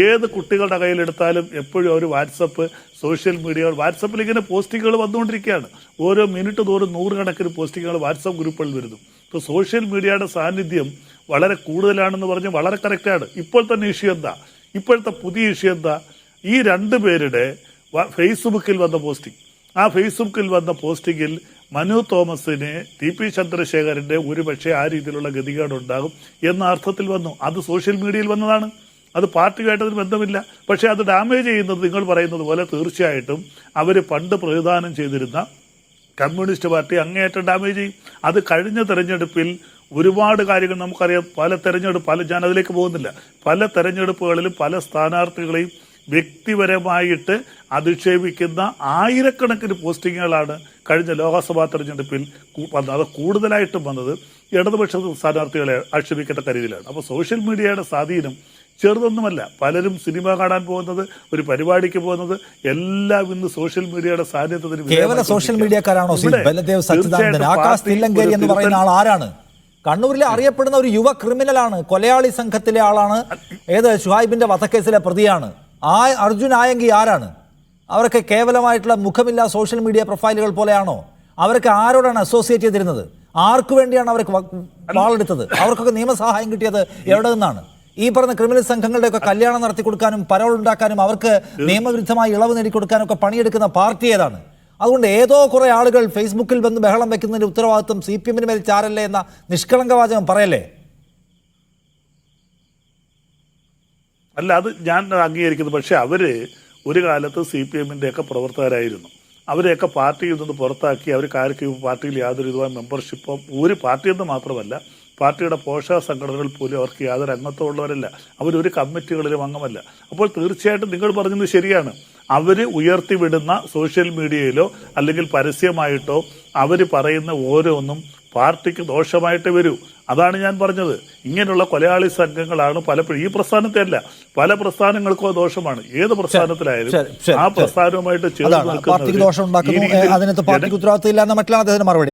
ഏത് കുട്ടികളുടെ കയ്യിലെടുത്താലും എപ്പോഴും അവർ വാട്സപ്പ്, സോഷ്യൽ മീഡിയ, വാട്സപ്പിൽ ഇങ്ങനെ പോസ്റ്റിങ്ങുകൾ വന്നുകൊണ്ടിരിക്കുകയാണ്. ഓരോ മിനിറ്റ് തോറും നൂറുകണക്കിന് പോസ്റ്റിങ്ങുകൾ വാട്സപ്പ് ഗ്രൂപ്പുകളിൽ വരുന്നു. ഇപ്പോൾ സോഷ്യൽ മീഡിയയുടെ സാന്നിധ്യം വളരെ കൂടുതലാണെന്ന് പറഞ്ഞ് വളരെ കറക്റ്റാണ്. ഇപ്പോൾ തന്നെ ഇഷ്യൂ എന്താ? ഇപ്പോഴത്തെ പുതിയ ഇഷ്യൂ എന്താ? ഈ രണ്ടുപേരുടെ ഫേസ്ബുക്കിൽ വന്ന പോസ്റ്റിംഗ്, ആ ഫേസ്ബുക്കിൽ വന്ന പോസ്റ്റിങ്ങിൽ മനു തോമസിന് ടി പി ചന്ദ്രശേഖരന്റെ ഒരുപക്ഷെ ആ രീതിയിലുള്ള ഗതികേടുണ്ടാകും എന്ന അർത്ഥത്തിൽ വന്നു. അത് സോഷ്യൽ മീഡിയയിൽ വന്നതാണ്. അത് പാർട്ടിയുമായിട്ടതിന് ബന്ധമില്ല. പക്ഷേ അത് ഡാമേജ് ചെയ്യുന്നത് നിങ്ങൾ പറയുന്നത് പോലെ തീർച്ചയായിട്ടും അവർ പണ്ട് പ്രതിദാനം ചെയ്തിരുന്ന കമ്മ്യൂണിസ്റ്റ് പാർട്ടി അങ്ങേയറ്റം ഡാമേജ് ചെയ്യും. അത് കഴിഞ്ഞ തെരഞ്ഞെടുപ്പിൽ ഒരുപാട് കാര്യങ്ങൾ നമുക്കറിയാം. ഞാൻ അതിലേക്ക് പോകുന്നില്ല. പല തെരഞ്ഞെടുപ്പുകളിലും പല സ്ഥാനാർത്ഥികളെയും വ്യക്തിപരമായിട്ട് അധിക്ഷേപിക്കുന്ന ആയിരക്കണക്കിന് പോസ്റ്റിങ്ങുകളാണ് കഴിഞ്ഞ ലോക്സഭാ തെരഞ്ഞെടുപ്പിൽ വന്നത്. അത് കൂടുതലായിട്ടും വന്നത് ഇടതുപക്ഷ സ്ഥാനാർത്ഥികളെ ആക്ഷേപിക്കേണ്ട കരുതിയിലാണ്. അപ്പോൾ സോഷ്യൽ മീഡിയയുടെ സ്വാധീനം ചെറുതൊന്നുമല്ല. പലരും സിനിമ കാണാൻ പോകുന്നത്, ഒരു പരിപാടിക്ക് പോകുന്നത് എല്ലാം ഇന്ന് സോഷ്യൽ മീഡിയയുടെ സാന്നിധ്യത്തിന് കേവല സോഷ്യൽ മീഡിയക്കാരാണോ? ബലദേവ് സച്ചിദാനന്ദൻ, ആകാശ് തില്ലങ്കേരി എന്ന് പറയുന്ന ആൾ ആരാണ്? കണ്ണൂരിലെ അറിയപ്പെടുന്ന ഒരു യുവ ക്രിമിനലാണ്, കൊലയാളി സംഘത്തിലെ ആളാണ്, ഷുഹൈബിന്റെ വധക്കേസിലെ പ്രതിയാണ്. അർജുൻ ആയങ്കി ആരാണ്? അവരൊക്കെ കേവലമായിട്ടുള്ള മുഖമില്ല സോഷ്യൽ മീഡിയ പ്രൊഫൈലുകൾ പോലെയാണോ? അവരൊക്കെ ആരോടാണ് അസോസിയേറ്റ് ചെയ്തിരുന്നത്? ആർക്കു വേണ്ടിയാണ് അവർക്ക് വാളെടുത്തത്? അവർക്കൊക്കെ നിയമസഹായം കിട്ടിയത് എവിടെ നിന്നാണ്? ഈ പറഞ്ഞ ക്രിമിനൽ സംഘങ്ങളുടെയൊക്കെ കല്യാണം നടത്തി കൊടുക്കാനും പരോൾ ഉണ്ടാക്കാനും അവർക്ക് നിയമവിരുദ്ധമായി ഇളവ് നേടിക്കൊടുക്കാനും ഒക്കെ പണിയെടുക്കുന്ന പാർട്ടി ഏതാണ്? അതുകൊണ്ട് ഏതോ കുറെ ആളുകൾ ഫേസ്ബുക്കിൽ വന്ന് ബഹളം വെക്കുന്നതിന്റെ ഉത്തരവാദിത്വം CPM-ന് മേൽ ചാരല്ലേ എന്ന നിഷ്കളങ്ക വാചകം പറയല്ലേ? അല്ല, അത് ഞാൻ അംഗീകരിക്കുന്നു. പക്ഷെ അവര് ഒരു കാലത്ത് CPM-ന്റെ ഒക്കെ പ്രവർത്തകരായിരുന്നു. അവരെയൊക്കെ പാർട്ടിയിൽ നിന്ന് പുറത്താക്കി അവർക്ക് പാർട്ടിയിൽ യാതൊരു വിധമായ മെമ്പർഷിപ്പോ, ഒരു പാർട്ടിയെന്ന് മാത്രമല്ല പാർട്ടിയുടെ പോഷക സംഘടനകൾ പോലും അവർക്ക് യാതൊരു അംഗത്വമുള്ളവരല്ല. അവരൊരു കമ്മിറ്റികളിലും അംഗമല്ല. അപ്പോൾ തീർച്ചയായിട്ടും നിങ്ങൾ പറഞ്ഞത് ശരിയാണ്. അവർ ഉയർത്തിവിടുന്ന സോഷ്യൽ മീഡിയയിലോ അല്ലെങ്കിൽ പരസ്യമായിട്ടോ അവർ പറയുന്ന ഓരോന്നും പാർട്ടിക്ക് ദോഷമായിട്ട് വരൂ. അതാണ് ഞാൻ പറഞ്ഞത്. ഇങ്ങനെയുള്ള കൊലയാളി സംഘങ്ങളാണ് പലപ്പോഴും, ഈ പ്രസ്ഥാനത്തെ അല്ല, പല പ്രസ്ഥാനങ്ങൾക്കോ ദോഷമാണ്. ഏത് പ്രസ്ഥാനത്തിലായാലും ആ പ്രസ്ഥാനവുമായിട്ട് ചേർന്ന് പാർട്ടിക്ക് ദോഷം ഉണ്ടാക്കുന്നു, അതിനകത്ത് പാർട്ടിക്ക് ഉത്തരവാദിത്തം ഇല്ല എന്ന മറ്റുള്ള അദ്ദേഹത്തിന്റെ മറുപടി.